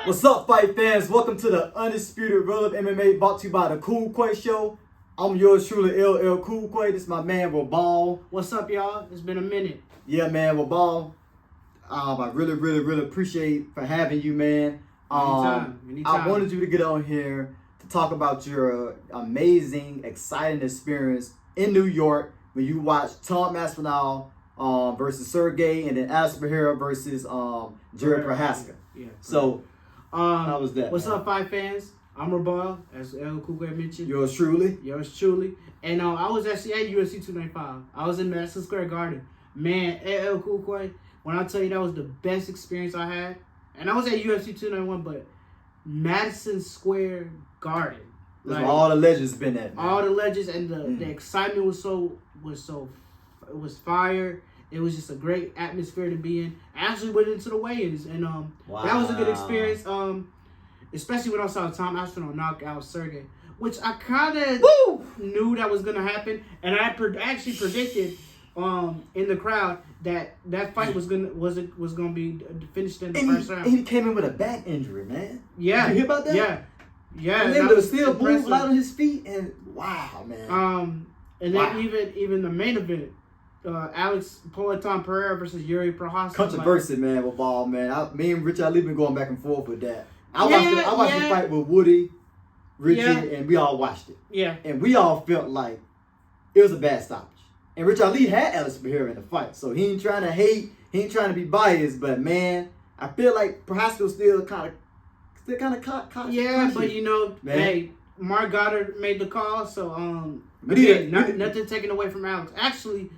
What's up, fight fans? Welcome to the Undisputed Rule of MMA, brought to you by the Cool Quay Show. I'm yours truly, LL Cool Quay. This is my man, Rabal. What's up, y'all? It's been a minute. Yeah, man, Rabal. I really appreciate for having you, man. Anytime. I wanted you to get on here to talk about your amazing, exciting experience in New York when you watched Tom Aspinall versus Sergey, and then Aspinall versus Jared Prohaska. Yeah. So, how was that? What's up, fight fans? I'm Rabal, as LL Cool Quay mentioned. Yours truly. And I was actually at UFC 295. I was in Madison Square Garden. Man, LL Cool Quay, when I tell you that was the best experience I had, and I was at UFC 291, but Madison Square Garden. Like, all the legends been at. Man. All the legends, and the excitement was fire. It was just a great atmosphere to be in. I actually went into the weigh-ins, and that was a good experience. Especially when I saw Tom Aspinall knock out Sergey, which I kind of knew that was gonna happen, and I actually predicted in the crowd that fight was gonna be finished in the first round. And he came in with a back injury, man. Yeah, did you hear about that? Yeah. And able to still move light on his feet, and wow, man. And then even the main event. Alex Poatan Pereira versus Yuri Prohaska. Controversy, man, with ball, man. Me and Rich Ali been going back and forth with that. I watched the fight with Woody, Richie, and we all watched it. Yeah. And we all felt like it was a bad stoppage. And Rich Ali had Alex Pereira in the fight, so he ain't trying to hate, he ain't trying to be biased, but man, I feel like Prohaska still kind of caught. Yeah, but hey, Mark Goddard made the call, so nothing taken away from Alex. Actually.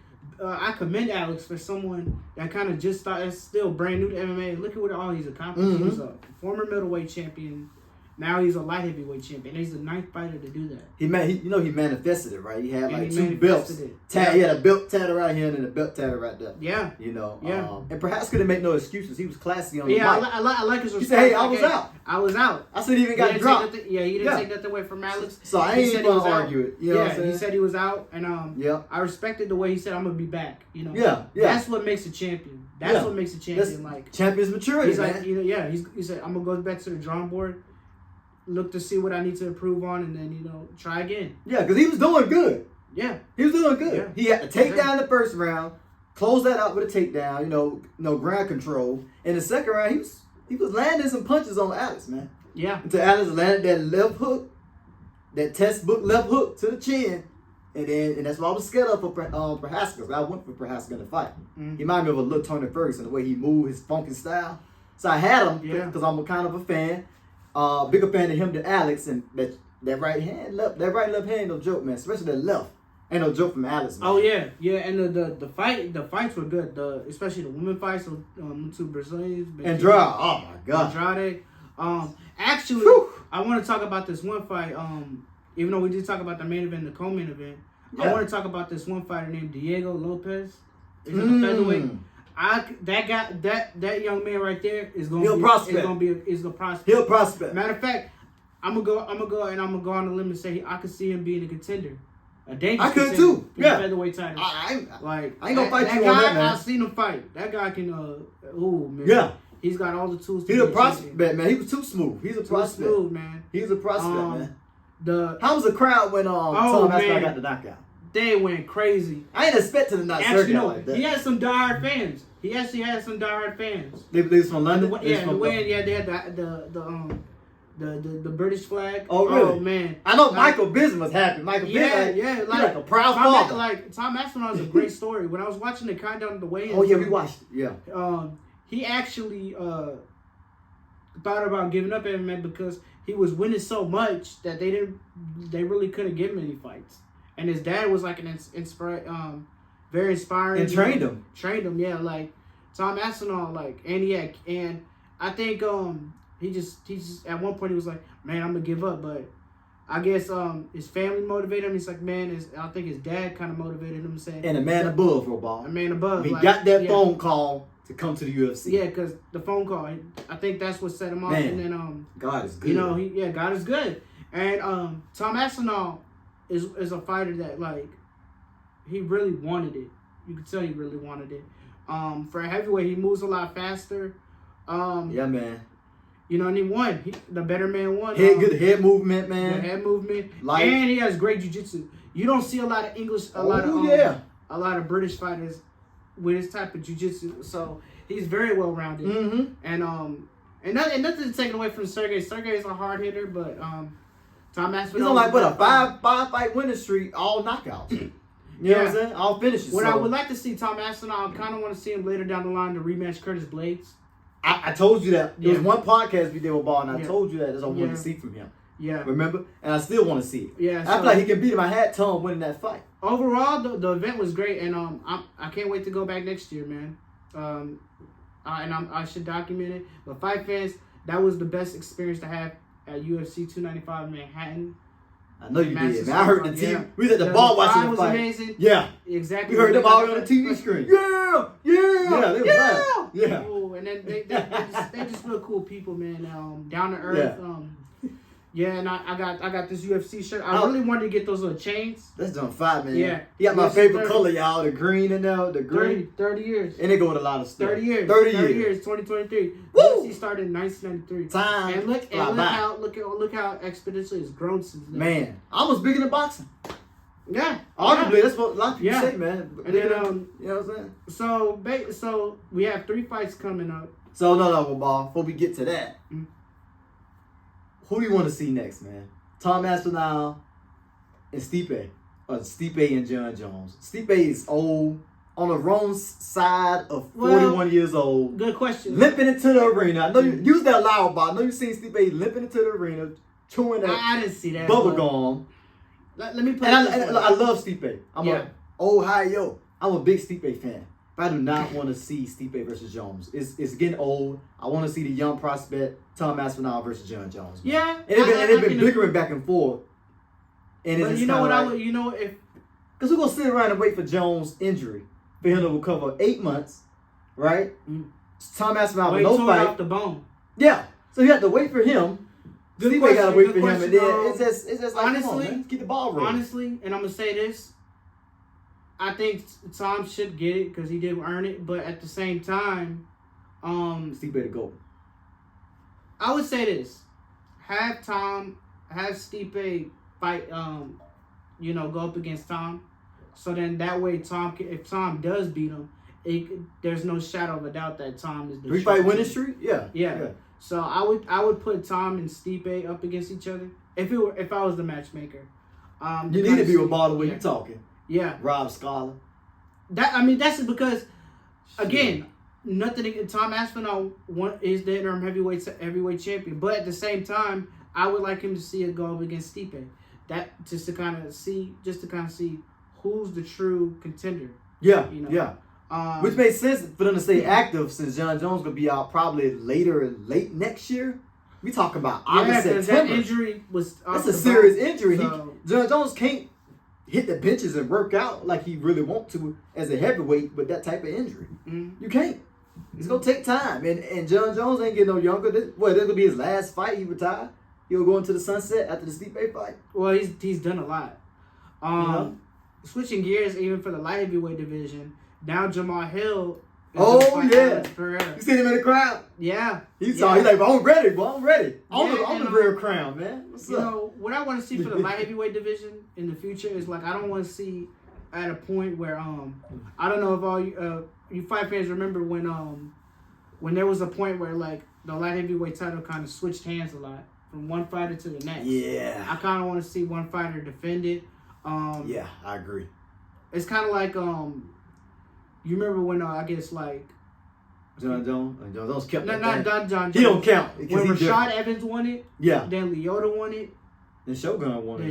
I commend Alex for someone that kind of just thought it's still brand new to MMA. Look at what all he's accomplished. He's a former middleweight champion. Now he's a light heavyweight champion. He's the ninth fighter to do that. He manifested it, right? He had like two belts. He had a belt tatted right here and a belt tatted right there. Yeah. And perhaps couldn't make no excuses. He was classy on the mic. I like his response. He said, "Hey, I was out. I was out." I said he even got dropped. He didn't take nothing away from Alex. So I ain't going to argue it. You know what I'm saying? He said he was out, and I respected the way he said, "I'm gonna be back." That's what makes a champion. That's what makes a champion. Like champion's maturity. He's man. like, he said, "I'm gonna go back to the drawing board, look to see what I need to improve on, and then try again." Yeah, because he was doing good. Yeah, he was doing good. Yeah. He had to take down the first round, close that out with a takedown. No ground control. In the second round, he was landing some punches on Alex, man. Yeah, until Alex landed that left hook, that textbook left hook to the chin. And that's why I was scared of for Prohaska. I went for Prohaska in the fight. He reminded me of a little Tony Ferguson, the way he moved, his funky style. So I had him because I'm a kind of a fan. Bigger fan of him than Alex. And that right left hand, no joke, man. Especially that left. Ain't no joke from Alex, man. Oh, yeah. And the fights were good. Especially the women fights, two Brazilians. Andrade. Oh, my God. Andrade. Actually, I want to talk about this one fight. Even though we did talk about the main event and the co-main event, I want to talk about this one fighter named Diego Lopez. He's in the featherweight. That young man right there is going to be a prospect. He'll prospect. Matter of fact, I'm gonna go on the limb and say I could see him being a contender. A dangerous I could contender too. for the featherweight title. I ain't gonna fight you guy, on that, man. I've seen him fight. That guy can. Man. Yeah. He's got all the tools. He's a prospect, man. He was too smooth. He's a prospect. Too smooth, man. He's a prospect, man. How was the crowd when Tom Aspinall got the knockout? They went crazy. I ain't expecting to not circle like that. He had some diehard fans. He actually had some diehard fans. They was from London. They had the British flag. Oh really? Oh man. I know Michael Bisping was happy. Michael Bisping, like a proud father. Like Tom Aspinall is a great story. When I was watching the countdown of the weigh-ins. Oh yeah, we watched it. Yeah. He actually thought about giving up MMA because he was winning so much that they really couldn't give him any fights. And his dad was like very inspiring. And trained him. Trained him, yeah. Like Tom Aspinall, and I think he just at one point he was like, man, I'm gonna give up, but I guess his family motivated him. He's like, man, I think his dad kind of motivated him, saying, and a man above, football. A man above. He got that phone call to come to the UFC. Yeah, because the phone call, I think that's what set him off. Man, and then God is good. God is good. And Tom Aspinall is a fighter that he really wanted it. You could tell he really wanted it. For a heavyweight, he moves a lot faster. Yeah, man. You know, and he won. The better man won. Good head movement, man. The head movement. Light. And he has great jiu-jitsu. You don't see a lot of English, a lot of British fighters with his type of jiu-jitsu. So he's very well rounded. Mm-hmm. And nothing to take away from Sergey. Sergey is a hard hitter, but Tom Aspinall. He's on like a five fight winning streak, all knockouts. You know what I'm saying? All finishes. What I would like to see Tom Aspinall, I kind of want to see him later down the line to rematch Curtis Blades. I told you that. There was one podcast we did with Ball, and I told you that. That's what I wanted to see from him. Yeah. Remember? And I still want to see it. Yeah. I feel like he can beat him. I had Tom winning that fight. Overall, the event was great, and I can't wait to go back next year, man. I should document it. But fight fans, that was the best experience to have at UFC 295 in Manhattan. I know you did, man. I heard the TV. Yeah. We was at the bar watching the fight. Amazing. Yeah. Exactly. We heard them all on the TV screen. Yeah. They was loud. Yeah. Oh, and then they just real cool people, man. Down to earth. Yeah, and I got this UFC shirt. I really wanted to get those little chains. That's done fine, man. Yeah. He got my favorite color, y'all. The green and the green. 30 years. And they go with a lot of stuff. 30 years. 30 years. 2023. Woo! UFC started in 1993. Time. And look how exponentially it's grown since then. Man, almost bigger than boxing. Yeah. Arguably, that's what a lot of people say, man. And then, you know what I'm saying? So we have 3 fights coming up. So no, Ball. Before we get to that, who do you want to see next, man? Tom Aspinall and Stipe, or Stipe and John Jones. Stipe is old, on the wrong side of 41 years old. Good question. Limping into the arena. I know you use that loud, Ball. I know you seen Stipe limping into the arena, chewing that. I didn't see that. Bubble gum. Let me put and I love Stipe. I'm I'm a big Stipe fan. But I do not want to see Stipe versus Jones. It's getting old. I want to see the young prospect Tom Aspinall versus John Jones. Man. Yeah, and they've been bickering back and forth. And but you know what? If because we're gonna sit around and wait for Jones' injury for him to recover 8 months, right? Tom Aspinall with no fight. Off the bone. Yeah, so you have to wait for him. Stipe gotta wait for him, and then it's just like, honestly, come on, man, let's get the ball rolling. Honestly, and I'm gonna say this. I think Tom should get it because he did earn it, but at the same time, Stipe to go. I would say this: have Stipe fight, go up against Tom, so then that way if Tom does beat him, there's no shadow of a doubt that Tom is the 3-fight winning streak. Yeah. So I would put Tom and Stipe up against each other if I was the matchmaker. You need to be with Ball the way you're talking. Yeah, Rob Scholar. That's because, again, nothing. Tom Aspinall is the interim heavyweight champion, but at the same time, I would like him to see it go up against Stipe. That just to kind of see who's the true contender. Yeah, yeah. Which makes sense for them to stay active since John Jones gonna be out probably late next year. We talking about August, September. That injury was that's a serious injury. So, John Jones can't hit the benches and work out like he really want to as a heavyweight with that type of injury. You can't. It's gonna take time, and John Jones ain't getting no younger. This gonna be his last fight. He retired. He'll go into the sunset after the Stipe fight. Well, he's done a lot. Switching gears, even for the light heavyweight division, now Jamal Hill. You seen him in the crowd? Yeah. He's like, I'm ready, boy. I'm ready. I'm the real crown, man. What's up? What I want to see for the light heavyweight division in the future is I don't want to see at a point where I don't know if all you fight fans remember when there was a point where the light heavyweight title kind of switched hands a lot from one fighter to the next. Yeah. I kind of want to see one fighter defend it. Yeah, I agree. It's kind of like you remember when I guess John Jones kept not John Jones. He don't count when Rashad Evans won it. Yeah. Then Lyoto won it. Then Shogun won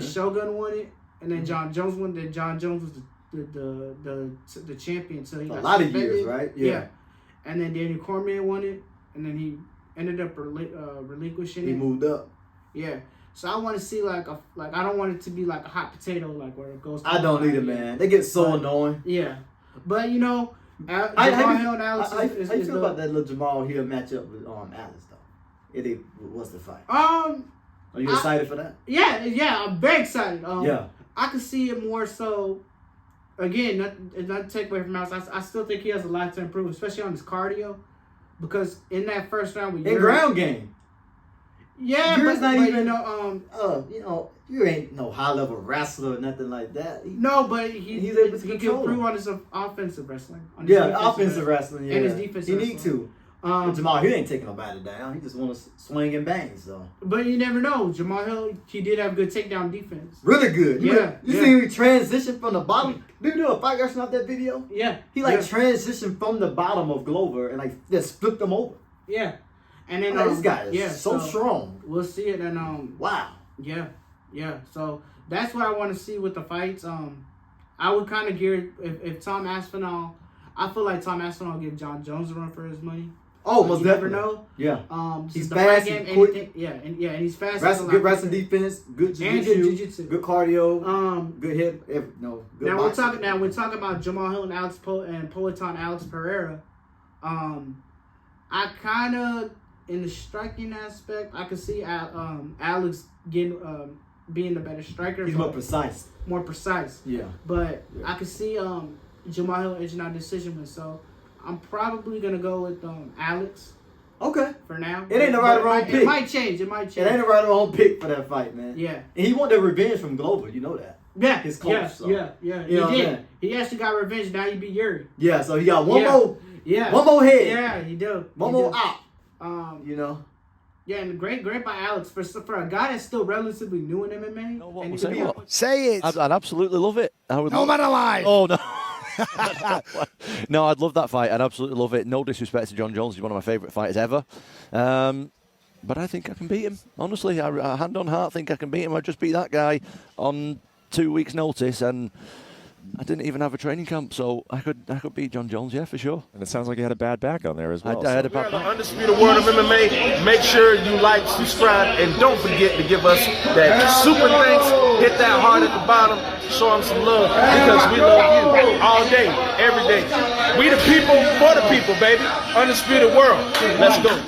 it. And then John Jones won. Then John Jones was the champion. So he got a lot of years, right? Yeah. And then Daniel Cormier won it, and then he ended up relinquishing it. He moved up. Yeah. So I want to see I don't want it to be like a hot potato where it goes. I don't either, man. They get so annoying. Yeah. But Jamal Hill and Alex. How you feel about that little Jamal Hill matchup with Alex though? What's the fight? Are you excited for that? Yeah, I'm very excited. Yeah. I could see it more so. Again, not to take away from Alex. I still think he has a lot to improve, especially on his cardio, because in that first round with ground game. Yeah, You're not even, you know, you ain't no high level wrestler or nothing like that. No, but he's able to he can control improve him. on his offensive wrestling. On his offensive wrestling. Yeah, and his defensive. He wrestling. need to. But Jamal, he ain't taking nobody down. He just want to swing and bang. So. But you never know. Jamal Hill, he did have good takedown defense. Really good. You see him transition from the bottom. Did you do a fight version of that video? Yeah. He transitioned from the bottom of Glover and just flipped him over. Yeah. And then this guy is so strong. We'll see it and wow. Yeah. So that's what I want to see with the fights. I would kind of gear if Tom Aspinall. I feel like Tom Aspinall will give John Jones a run for his money. Oh, most definitely. Never know. Yeah. He's fast. He's quick. And he's fast. Good wrestling defense. Good jiu-jitsu. Good cardio. Good hip. Good now boxing. We're talking about Jamal Hill and Poatan Alex Pereira. I kind of, in the striking aspect, I could see Alex getting being the better striker. He's more precise. Yeah. But I could see Jamal Hill edging out decision win. So I'm probably gonna go with Alex. Okay. For now. It ain't the right or wrong pick. It might change. It ain't the right or wrong pick for that fight, man. Yeah. And he wanted revenge from Glover. You know that. Yeah. His coach. Yeah. He did. He actually got revenge. Now he beat Yuri. Yeah. So he got one more. Yeah. One more head. Yeah, he do. One more out. Yeah, and great by Alex for a guy that's still relatively new in MMA. Say it. I'd absolutely love it. No man alive. Oh no. No, I'd love that fight. I'd absolutely love it. No disrespect to John Jones. He's one of my favourite fighters ever. But I think I can beat him. Honestly, I hand on heart think I can beat him. I just beat that guy on 2 weeks' notice, and I didn't even have a training camp, so I could beat John Jones, yeah, for sure. And it sounds like you had a bad back on there as well. I had a bad back. Undisputed World of MMA. Make sure you like, subscribe, and don't forget to give us that super thanks. Hit that heart at the bottom. Show them some love because we love you all day, every day. We the people for the people, baby. Undisputed World. Let's go.